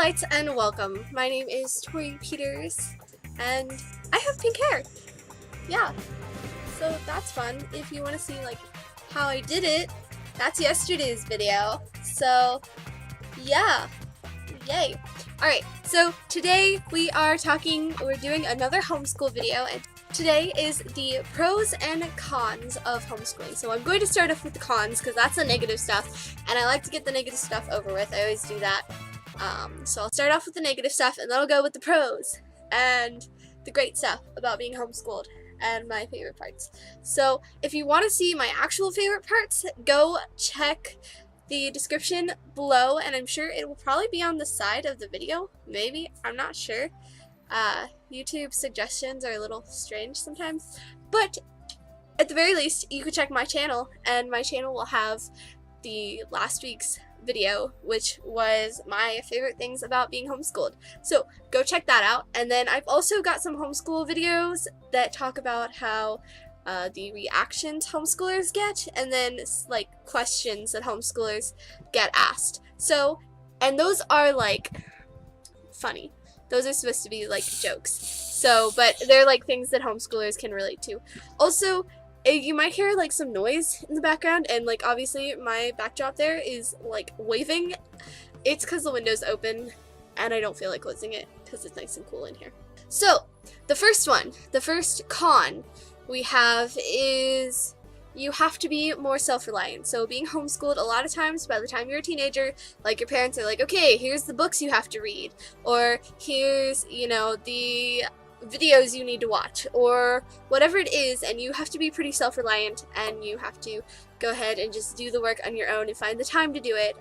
lights and welcome. My name is Tori Peters and I have pink hair. Yeah, so that's fun. If you want to see like how I did it, that's yesterday's video. So yeah, yay. Alright, so today we're doing another homeschool video, and today is the pros and cons of homeschooling. So I'm going to start off with the cons because that's the negative stuff, and I like to get the negative stuff over with. I always do that. So I'll start off with the negative stuff, and then I'll go with the pros and the great stuff about being homeschooled and my favorite parts. So if you want to see my actual favorite parts, go check the description below, and I'm sure it will probably be on the side of the video. Maybe, I'm not sure. YouTube suggestions are a little strange sometimes, but at the very least you could check my channel, and my channel will have the last week's video, which was my favorite things about being homeschooled. So go check that out. And then I've also got some homeschool videos that talk about how the reactions homeschoolers get, and then like questions that homeschoolers get asked. So, and those are like funny. Those are supposed to be like jokes. So, but they're like things that homeschoolers can relate to. Also, you might hear like some noise in the background, and like obviously my backdrop there is like waving. It's because the window's open and I don't feel like closing it because it's nice and cool in here. So, the first con we have is you have to be more self-reliant. So being homeschooled, a lot of times by the time you're a teenager, like your parents are like, okay, here's the books you have to read, or here's, you know, the videos you need to watch, or whatever it is, and you have to be pretty self-reliant, and you have to go ahead and just do the work on your own and find the time to do it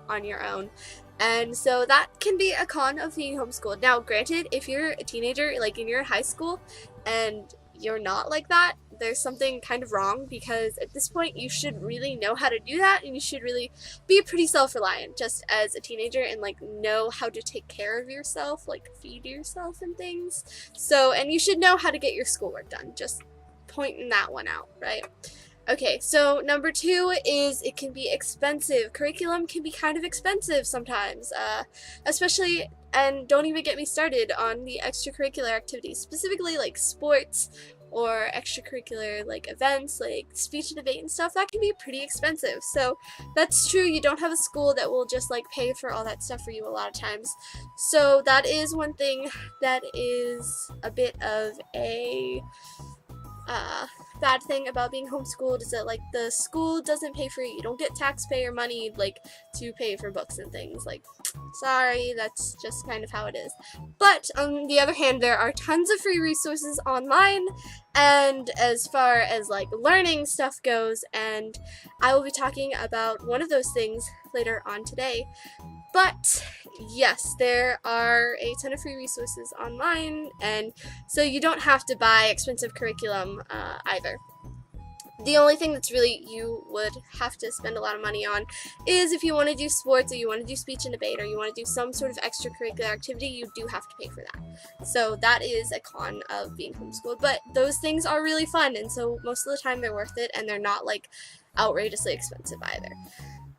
on your own. And so that can be a con of being homeschooled. Now granted, if you're a teenager, like in your high school, and you're not like that, there's something kind of wrong, because at this point you should really know how to do that, and you should really be pretty self-reliant just as a teenager, and like know how to take care of yourself, like feed yourself and things. So, and you should know how to get your schoolwork done, just pointing that one out, right? Okay, so number two is it can be expensive. Curriculum can be kind of expensive sometimes, especially, and don't even get me started on the extracurricular activities, specifically like sports or extracurricular like events like speech and debate and stuff. That can be pretty expensive. So that's true, you don't have a school that will just like pay for all that stuff for you a lot of times. So that is one thing that is a bit of a bad thing about being homeschooled, is that like the school doesn't pay for you. You don't get taxpayer money like to pay for books and things. Like, sorry, that's just kind of how it is. But on the other hand, there are tons of free resources online, and as far as like learning stuff goes, and I will be talking about one of those things later on today. But yes, there are a ton of free resources online, and so you don't have to buy expensive curriculum either. The only thing that's really you would have to spend a lot of money on is if you want to do sports, or you want to do speech and debate, or you want to do some sort of extracurricular activity. You do have to pay for that. So that is a con of being homeschooled, but those things are really fun, and so most of the time they're worth it, and they're not like outrageously expensive either.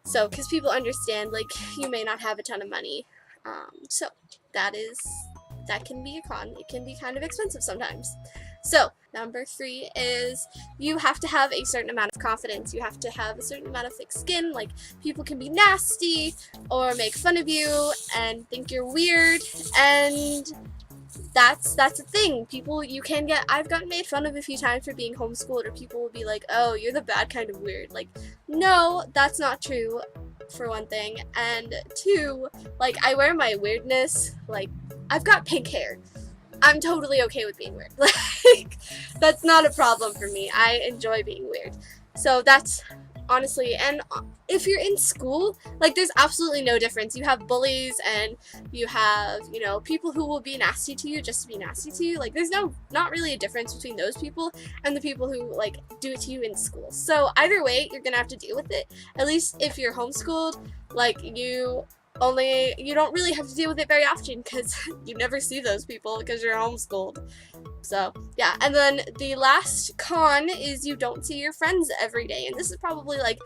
So, because people understand, like, you may not have a ton of money. So, that can be a con. It can be kind of expensive sometimes. So, number three is you have to have a certain amount of confidence. You have to have a certain amount of thick skin. Like, people can be nasty or make fun of you and think you're weird, and that's a thing. People, you can get, I've gotten made fun of a few times for being homeschooled, or people will be like, oh, you're the bad kind of weird. Like, no, that's not true, for one thing. And two, like, I wear my weirdness, like, I've got pink hair. I'm totally okay with being weird. Like, that's not a problem for me. I enjoy being weird. So that's honestly, and if you're in school, like, there's absolutely no difference. You have bullies, and you have, you know, people who will be nasty to you just to be nasty to you. Like, there's not really a difference between those people and the people who like do it to you in school. So either way, you're gonna have to deal with it. At least if you're homeschooled, like, you don't really have to deal with it very often, because you never see those people because you're homeschooled. So, yeah, and then the last con is you don't see your friends every day, and this is probably, like,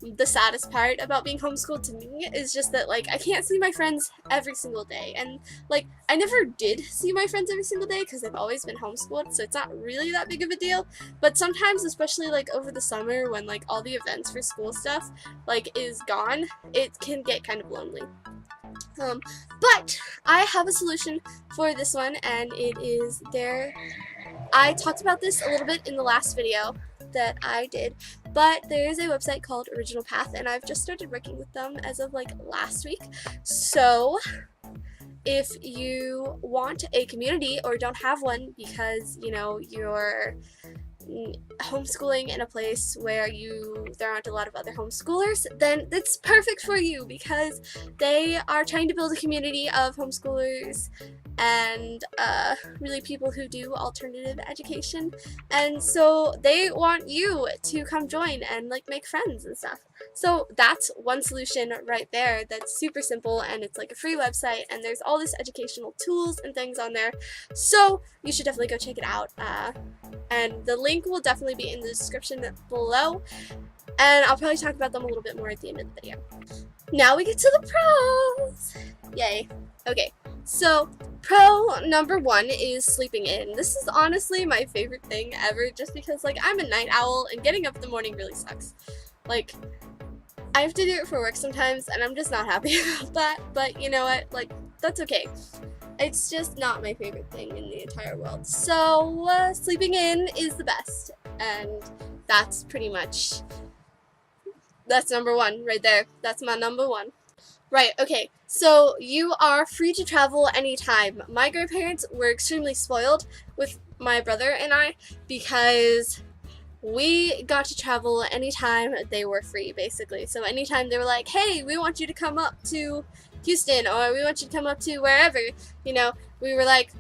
the saddest part about being homeschooled to me, is just that, like, I can't see my friends every single day, and, like, I never did see my friends every single day, because I've always been homeschooled, so it's not really that big of a deal, but sometimes, especially, like, over the summer, when, like, all the events for school stuff, like, is gone, it can get kind of lonely. But I have a solution for this one, and it is there. I talked about this a little bit in the last video that I did, but there is a website called Original Path, and I've just started working with them as of like last week. So if you want a community or don't have one because, you know, you're homeschooling in a place where there aren't a lot of other homeschoolers, then it's perfect for you, because they are trying to build a community of homeschoolers and really people who do alternative education, and so they want you to come join and like make friends and stuff. So that's one solution right there that's super simple, and it's like a free website, and there's all this educational tools and things on there, so you should definitely go check it out, and the link will definitely be in the description below, and I'll probably talk about them a little bit more at the end of the video. Now we get to the pros! Yay. Okay, so pro number 1 is sleeping in. This is honestly my favorite thing ever, just because, like, I'm a night owl and getting up in the morning really sucks. Like, I have to do it for work sometimes, and I'm just not happy about that, but you know what, like, that's okay. It's just not my favorite thing in the entire world. So, sleeping in is the best, and that's pretty much, that's number 1 right there. That's my number 1. Right, okay, so you are free to travel anytime. My grandparents were extremely spoiled with my brother and I, because we got to travel anytime they were free, basically. So anytime they were like, hey, we want you to come up to Houston, or we want you to come up to wherever, you know, we were like,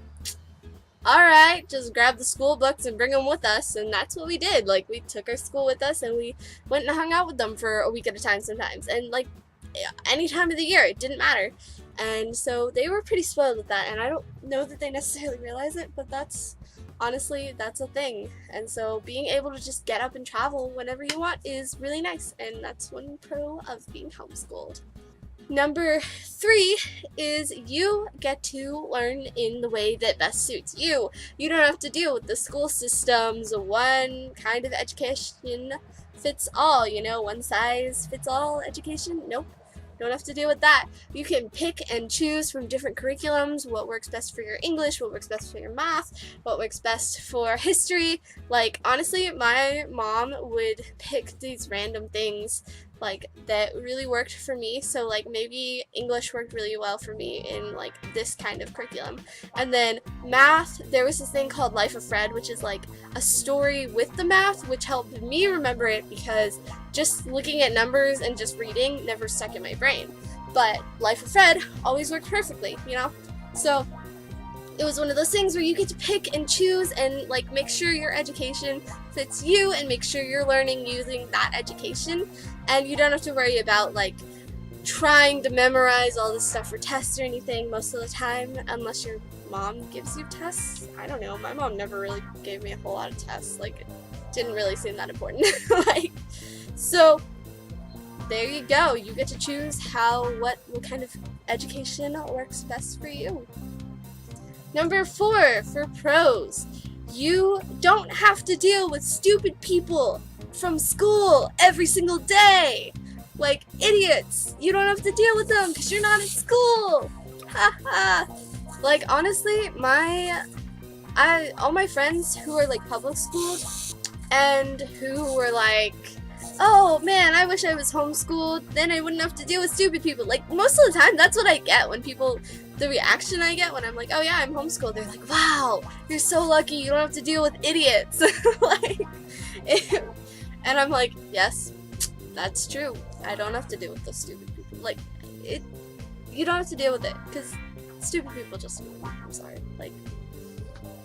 alright, just grab the school books and bring them with us, and that's what we did. Like, we took our school with us, and we went and hung out with them for a week at a time sometimes, and like, any time of the year, it didn't matter. And so they were pretty spoiled with that, and I don't know that they necessarily realize it, but that's, honestly, that's a thing. And so being able to just get up and travel whenever you want is really nice, and that's one pro of being homeschooled. Number 3 is you get to learn in the way that best suits you. You don't have to deal with the school system's one kind of education fits all, you know, one size fits all education. Nope. Don't have to deal with that. You can pick and choose from different curriculums, what works best for your English, what works best for your math, what works best for history. Like, honestly, my mom would pick these random things like that really worked for me. So like maybe English worked really well for me in like this kind of curriculum. And then math, there was this thing called Life of Fred, which is like a story with the math, which helped me remember it because just looking at numbers and just reading never stuck in my brain. But Life of Fred always worked perfectly, you know? So it was one of those things where you get to pick and choose and like make sure your education fits you and make sure you're learning using that education, and you don't have to worry about like trying to memorize all this stuff for tests or anything most of the time, unless your mom gives you tests. I don't know, my mom never really gave me a whole lot of tests, like it didn't really seem that important. Like, so there you go, you get to choose what kind of education works best for you. Number 4, for pros, you don't have to deal with stupid people from school every single day. Like idiots. You don't have to deal with them because you're not at school. Haha. Like honestly, all my friends who are like public schooled and who were like, oh man, I wish I was homeschooled, then I wouldn't have to deal with stupid people. Like most of the time, that's what I get when the reaction I get when I'm like, oh yeah, I'm homeschooled. They're like, wow, you're so lucky, you don't have to deal with idiots. Like, and I'm like, yes, that's true. I don't have to deal with those stupid people. Like, you don't have to deal with it, because stupid people just annoy me. I'm sorry. Like,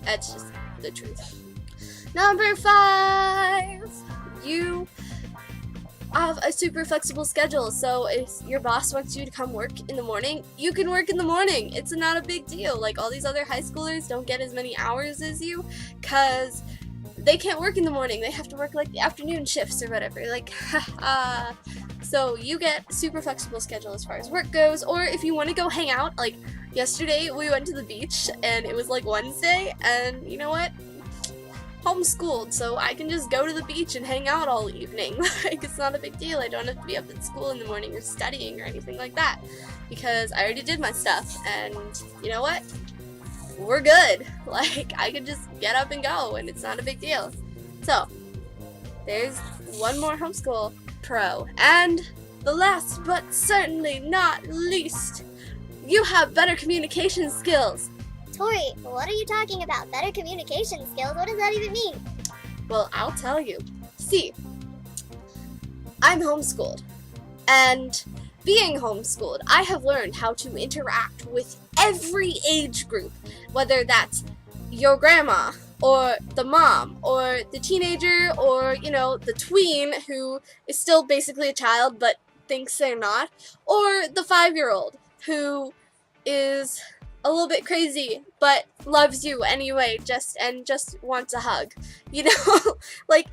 that's just the truth. Number 5, you have a super flexible schedule, so if your boss wants you to come work in the morning, you can work in the morning. It's not a big deal. Like, all these other high schoolers don't get as many hours as you because they can't work in the morning. They have to work like the afternoon shifts or whatever. Like, so you get super flexible schedule as far as work goes. Or if you want to go hang out, like yesterday we went to the beach and it was like Wednesday, and you know what? Homeschooled, so I can just go to the beach and hang out all evening. Like, it's not a big deal. I don't have to be up at school in the morning or studying or anything like that because I already did my stuff, and you know what? We're good. Like, I can just get up and go, and it's not a big deal. So, there's one more homeschool pro. And the last but certainly not least, you have better communication skills. Tori, what are you talking about? Better communication skills? What does that even mean? Well, I'll tell you. See, I'm homeschooled, and being homeschooled, I have learned how to interact with every age group, whether that's your grandma, or the mom, or the teenager, or, you know, the tween who is still basically a child but thinks they're not, or the 5-year-old who is a little bit crazy but loves you anyway, just wants a hug. You know, like,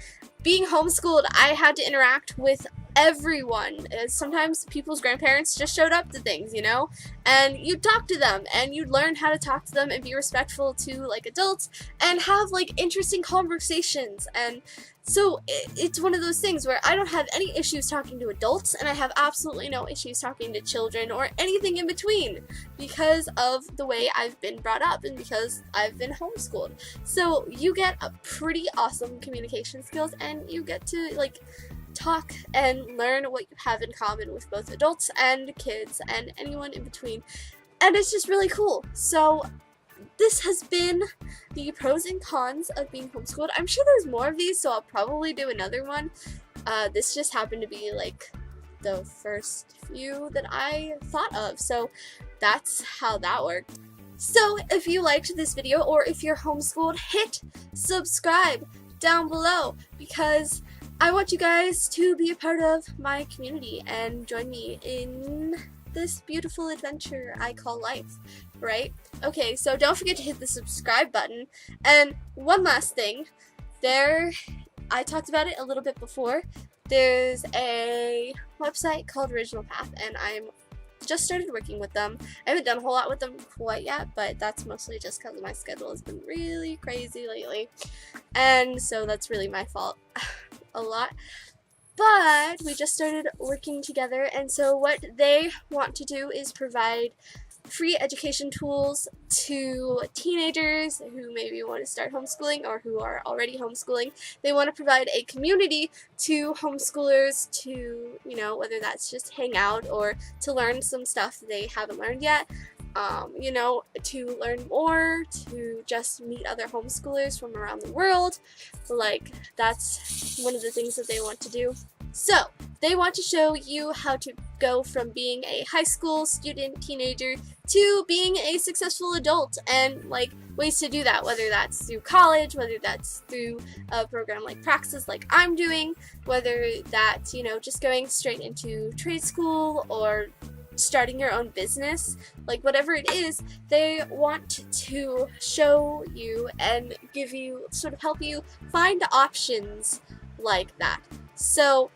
being homeschooled, I had to interact with everyone. Sometimes people's grandparents just showed up to things, you know, and you'd talk to them and you'd learn how to talk to them and be respectful to like adults and have like interesting conversations. And so it's one of those things where I don't have any issues talking to adults, and I have absolutely no issues talking to children or anything in between because of the way I've been brought up and because I've been homeschooled. So you get a pretty awesome communication skills, and you get to like talk and learn what you have in common with both adults and kids and anyone in between, and it's just really cool. So this has been the pros and cons of being homeschooled. I'm sure there's more of these, so I'll probably do another one. This just happened to be like the first few that I thought of, so that's how that worked. So if you liked this video, or if you're homeschooled, hit subscribe down below, because I want you guys to be a part of my community and join me in this beautiful adventure I call life, right? Okay, so don't forget to hit the subscribe button. And one last thing, I talked about it a little bit before, there's a website called Original Path, and I'm just started working with them. I haven't done a whole lot with them quite yet, but that's mostly just because my schedule has been really crazy lately, and so that's really my fault a lot. But we just started working together, and so what they want to do is provide free education tools to teenagers who maybe want to start homeschooling or who are already homeschooling. They want to provide a community to homeschoolers to, you know, whether that's just hang out or to learn some stuff they haven't learned yet, you know, to learn more, to just meet other homeschoolers from around the world. Like, that's one of the things that they want to do. So, they want to show you how to go from being a high school student, teenager, to being a successful adult, and like ways to do that, whether that's through college, whether that's through a program like Praxis like I'm doing, whether that's, you know, just going straight into trade school or starting your own business. Like, whatever it is, they want to show you and give you, sort of help you find options like that. So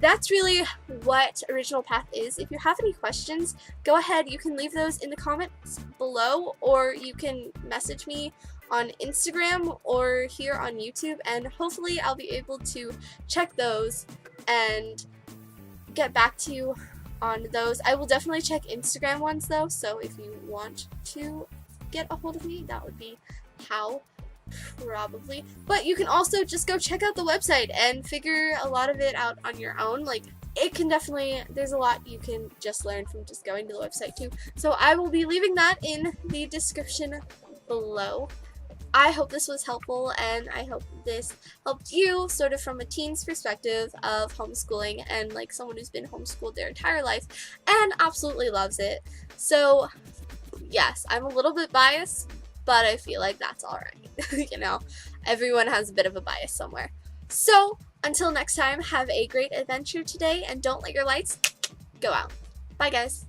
that's really what Original Path is. If you have any questions, go ahead, you can leave those in the comments below, or you can message me on Instagram or here on YouTube, and hopefully I'll be able to check those and get back to you on those. I will definitely check Instagram ones though, so if you want to get a hold of me, that would be how. Probably. But you can also just go check out the website and figure a lot of it out on your own. Like, it can definitely, there's a lot you can just learn from just going to the website too. So I will be leaving that in the description below. I hope this was helpful, and I hope this helped you sort of from a teen's perspective of homeschooling, and like someone who's been homeschooled their entire life and absolutely loves it. So yes, I'm a little bit biased, but I feel like that's alright. You know, everyone has a bit of a bias somewhere. So Until next time, have a great adventure today and don't let your lights go out. Bye guys.